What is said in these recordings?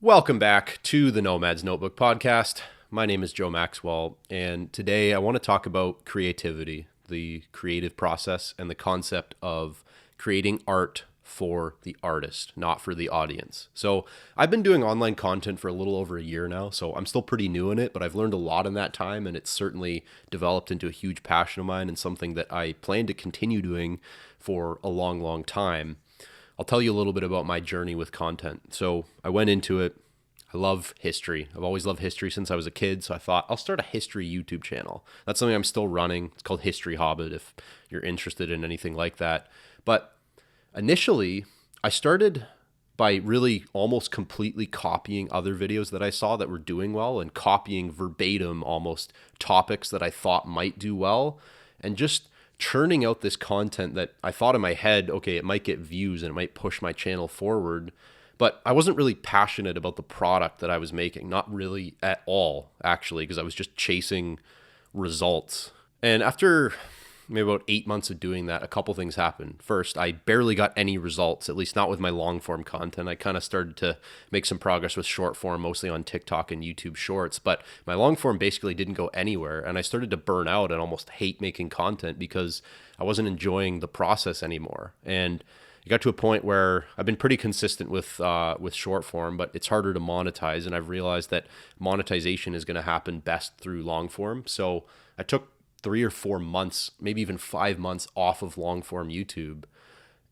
Welcome back to the Nomad's Notebook podcast. My name is Joe Maxwell, and today I want to talk about creativity, the creative process, and the concept of creating art for the artist, not for the audience. So I've been doing online content for a little over a year now, so I'm still pretty new in it, but I've learned a lot in that time, and it's certainly developed into a huge passion of mine and something that I plan to continue doing for a long, long time. I'll tell you a little bit about my journey with content. So I went into it. I love history. I've always loved history since I was a kid. So I thought I'll start a history YouTube channel. That's something I'm still running. It's called History Hobbit if you're interested in anything like that. But initially, I started by really almost completely copying other videos that I saw that were doing well and copying verbatim almost topics that I thought might do well and just churning out this content that I thought in my head, okay, it might get views and it might push my channel forward, but I wasn't really passionate about the product that I was making, not really at all, actually, because I was just chasing results. And after maybe about 8 months of doing that, a couple things happened. First, I barely got any results, at least not with my long form content. I kind of started to make some progress with short form, mostly on TikTok and YouTube Shorts, but my long form basically didn't go anywhere. And I started to burn out and almost hate making content because I wasn't enjoying the process anymore. And it got to a point where I've been pretty consistent with short form, but it's harder to monetize. And I've realized that monetization is going to happen best through long form. So I took 3 or 4 months, maybe even 5 months off of long form YouTube.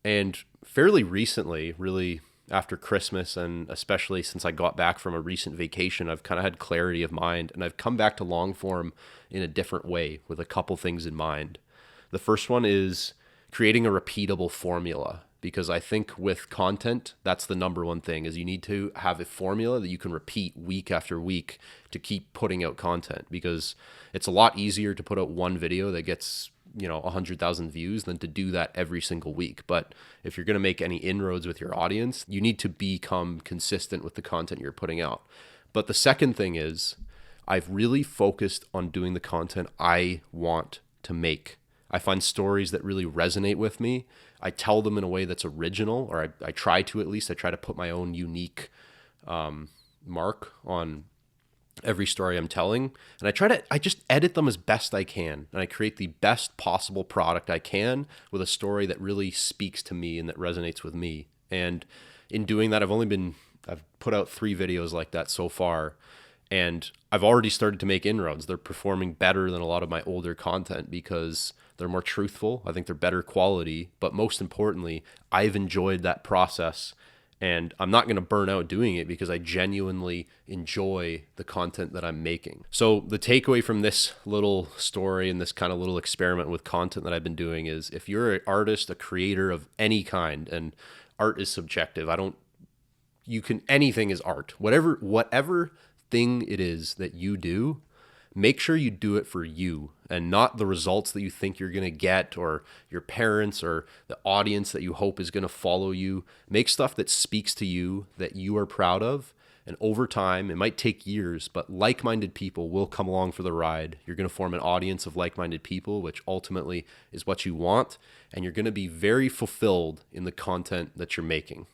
And fairly recently, really after Christmas, and especially since I got back from a recent vacation, I've kind of had clarity of mind and I've come back to long form in a different way with a couple things in mind. The first one is creating a repeatable formula, because I think with content, that's the number one thing is you need to have a formula that you can repeat week after week to keep putting out content, because it's a lot easier to put out one video that gets 100,000 views than to do that every single week. But if you're going to make any inroads with your audience, you need to become consistent with the content you're putting out. But the second thing is I've really focused on doing the content I want to make. I find stories that really resonate with me. I tell them in a way that's original, or I try to at least. I try to put my own unique mark on every story I'm telling. And I just edit them as best I can. And I create the best possible product I can with a story that really speaks to me and that resonates with me. And in doing that, I've put out 3 videos like that so far. And I've already started to make inroads. They're performing better than a lot of my older content because they're more truthful. I think they're better quality. But most importantly, I've enjoyed that process. And I'm not going to burn out doing it because I genuinely enjoy the content that I'm making. So the takeaway from this little story and this kind of little experiment with content that I've been doing is if you're an artist, a creator of any kind, and art is subjective. Anything is art. Whatever thing it is that you do, make sure you do it for you and not the results that you think you're going to get or your parents or the audience that you hope is going to follow you. Make stuff that speaks to you, that you are proud of. And over time, it might take years, but like-minded people will come along for the ride. You're going to form an audience of like-minded people, which ultimately is what you want. And you're going to be very fulfilled in the content that you're making.